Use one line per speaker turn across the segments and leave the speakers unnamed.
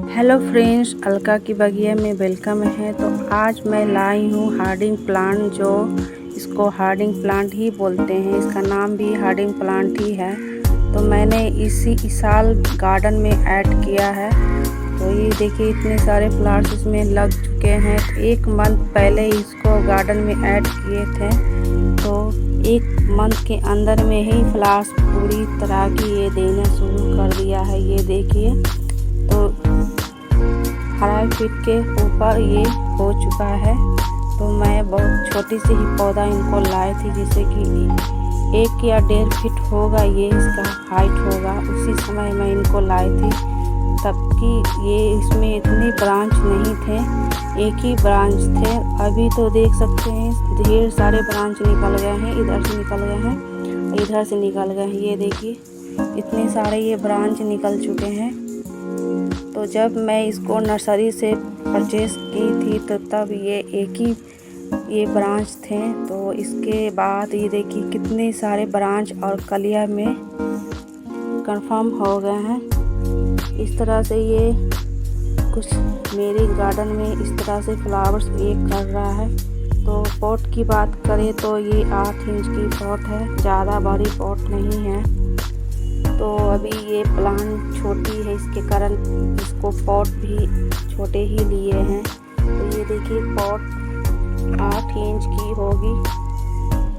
Hello friends, Alka की बगिया में वेलकम है। तो आज मैं लाई हूँ हार्डिंग प्लांट, जो इसको हार्डिंग प्लांट ही बोलते हैं, इसका नाम भी हार्डिंग प्लांट ही है। तो मैंने इस साल गार्डन में ऐड किया है। तो ये देखिए इतने सारे फ्लावर्स इसमें लग चुके हैं। तो 1 मंथ पहले इसको गार्डन में ऐड किए थे, तो 1 मंथ के अंदर में ही फ्लावर्स पूरी तरह की ये देना शुरू कर दिया है। ये देखिए, तो 2.5 फीट के ऊपर ये हो चुका है। तो मैं बहुत छोटी सी ही पौधा इनको लाई थी, जैसे कि 1 या 1.5 फीट होगा, ये इसका हाइट होगा। उसी समय मैं इनको लाई थी, तब कि ये इसमें इतने ब्रांच नहीं थे, एक ही ब्रांच थे। अभी तो देख सकते हैं ढेर सारे ब्रांच निकल गए हैं, इधर से निकल गए हैं, इधर से निकल गए हैं। ये देखिए इतने सारे ये ब्रांच निकल चुके हैं। तो जब मैं इसको नर्सरी से परचेज़ की थी, तो तब ये एक ही ये ब्रांच थे। तो इसके बाद ये देखिए कितने सारे ब्रांच और कलियां में कंफर्म हो गए हैं। इस तरह से ये कुछ मेरे गार्डन में इस तरह से फ्लावर्स ये कर रहा है। तो पॉट की बात करें तो ये 8 इंच की पॉट है, ज़्यादा बड़ी पॉट नहीं है। तो अभी ये प्लांट छोटी है, इसके कारण इसको पॉट भी छोटे ही लिए हैं। तो ये देखिए पॉट 8 इंच की होगी,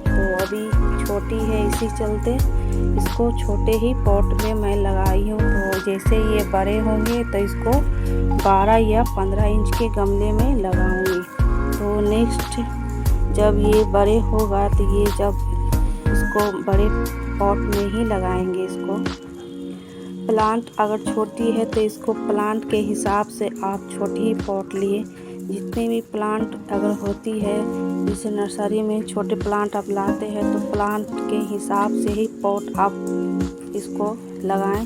तो अभी छोटी है, इसी चलते इसको छोटे ही पॉट में मैं लगाई हूँ। तो जैसे ये बड़े होंगे तो इसको 12 या 15 इंच के गमले में लगाऊंगी। तो नेक्स्ट जब ये बड़े होगा, तो ये जब इसको बड़े पॉट में ही लगाएंगे। इसको प्लांट अगर छोटी है तो इसको प्लांट के हिसाब से आप छोटी ही पॉट लिए। जितने भी प्लांट अगर होती है, जैसे नर्सरी में छोटे प्लांट आप लाते हैं, तो प्लांट के हिसाब से ही पॉट आप इसको लगाएं।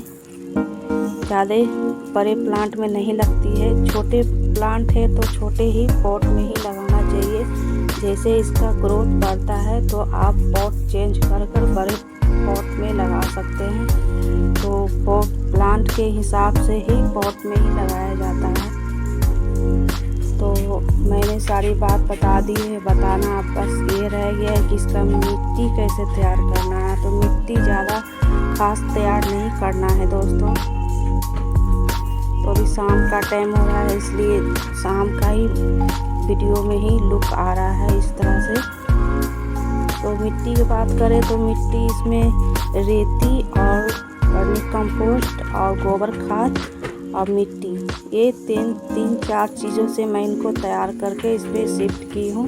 ज़्यादा बड़े प्लांट में नहीं लगती है, छोटे प्लांट है तो छोटे ही पॉट में ही लगाना चाहिए। जैसे इसका ग्रोथ बढ़ता है तो आप पॉट चेंज कर बड़े पॉट में लगा सकते हैं। तो पॉट प्लांट के हिसाब से ही पॉट में ही लगाया जाता है। तो मैंने सारी बात बता दी है, बताना आप बस ये रह गया है कि इसका मिट्टी कैसे तैयार करना है। तो मिट्टी ज़्यादा खास तैयार नहीं करना है दोस्तों। तो अभी शाम का टाइम हो रहा है, इसलिए शाम का ही वीडियो में ही लुक आ रहा है इस तरह से। तो मिट्टी की बात करें तो मिट्टी इसमें रेती और वर्मी कंपोस्ट और गोबर खाद और मिट्टी, ये तीन चार चीज़ों से मैं इनको तैयार करके इस पर शिफ्ट की हूँ।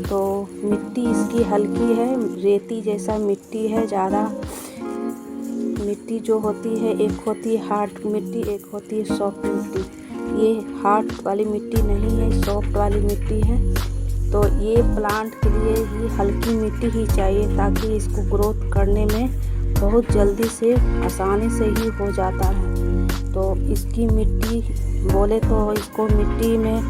तो मिट्टी इसकी हल्की है, रेती जैसा मिट्टी है। ज़्यादा मिट्टी जो होती है, एक होती है हार्ड मिट्टी, एक होती है सॉफ्ट मिट्टी। ये हार्ड वाली मिट्टी नहीं है, सॉफ्ट वाली मिट्टी है। तो ये प्लांट के लिए ही हल्की मिट्टी ही चाहिए, ताकि इसको ग्रोथ करने में बहुत जल्दी से आसानी से ही हो जाता है। तो इसकी मिट्टी बोले तो इसको मिट्टी में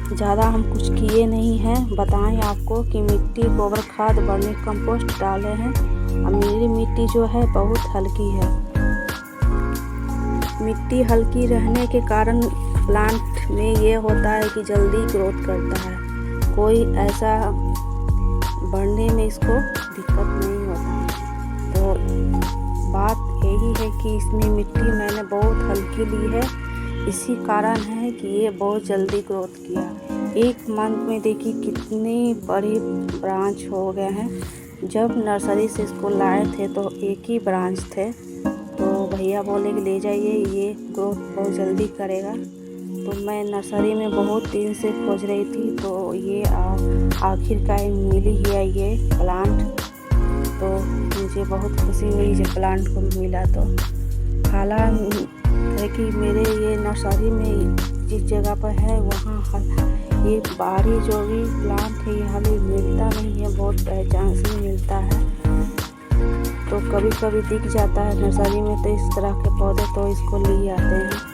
ज़्यादा हम कुछ किए नहीं हैं, बताएं आपको कि मिट्टी गोबर खाद वर्मी कंपोस्ट डाले हैं। और मेरी मिट्टी जो है बहुत हल्की है। मिट्टी हल्की रहने के कारण प्लांट में ये होता है कि जल्दी ग्रोथ करता है, कोई ऐसा बढ़ने में इसको दिक्कत नहीं होता है। तो बात यही है कि इसमें मिट्टी मैंने बहुत हल्की ली है, इसी कारण है कि ये बहुत जल्दी ग्रोथ किया। 1 मंथ में देखिए कितने बड़े ब्रांच हो गए हैं। जब नर्सरी से इसको लाए थे तो एक ही ब्रांच थे, तो भैया बोले कि ले जाइए, ये ग्रोथ बहुत जल्दी करेगा। तो मैं नर्सरी में बहुत दिन से खोज रही थी, तो ये आखिरकार मिल ही है ये प्लांट। तो मुझे बहुत खुशी हुई जब प्लांट को मिला। तो हालांकि मेरे ये नर्सरी में जिस जगह पर है, वहाँ ये बाहरी जो भी प्लांट है ये हाल मिलता नहीं है, बहुत पहचान से मिलता है। तो कभी कभी दिख जाता है नर्सरी में, तो इस तरह के पौधे तो इसको ले आते हैं।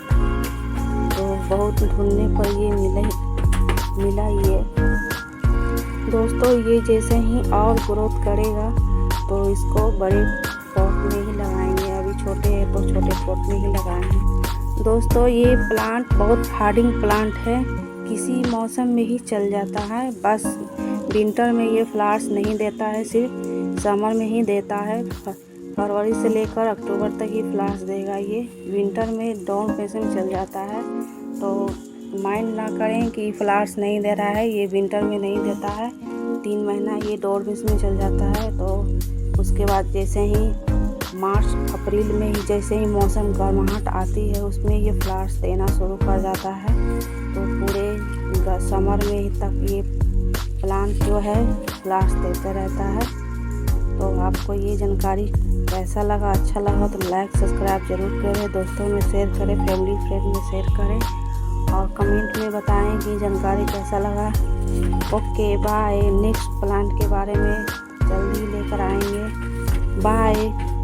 तो बहुत ढूंढने पर ये मिला ये दोस्तों। ये जैसे ही और ग्रोथ करेगा तो इसको बड़े पॉट में ही लगाएंगे। अभी छोटे हैं तो छोटे पॉट में ही लगाए हैं। दोस्तों ये प्लांट बहुत हार्डिंग प्लांट है, किसी मौसम में ही चल जाता है। बस विंटर में ये फ्लावर्स नहीं देता है, सिर्फ समर में ही देता है। फरवरी से लेकर अक्टूबर तक ही फ्लावर्स देगा। ये विंटर में डाउन फेज में चल जाता है, तो माइंड ना करें कि फ्लावर्स नहीं दे रहा है, ये विंटर में नहीं देता है। 3 महीना ये डाउन फेज में चल जाता है। तो उसके बाद जैसे ही मार्च अप्रैल में ही जैसे ही मौसम गर्माहट आती है, उसमें ये फ्लावर्स देना शुरू कर जाता है। तो पूरे समर में ही तक ये प्लांट जो है फ्लावर्स देता रहता है। तो आपको ये जानकारी कैसा लगा, अच्छा लगा तो लाइक सब्सक्राइब जरूर करें, दोस्तों में शेयर करें, फैमिली फ्रेंड में शेयर करें और कमेंट में बताएं कि जानकारी कैसा लगा। Okay bye. नेक्स्ट प्लांट के बारे में जल्दी लेकर आएंगे। बाय।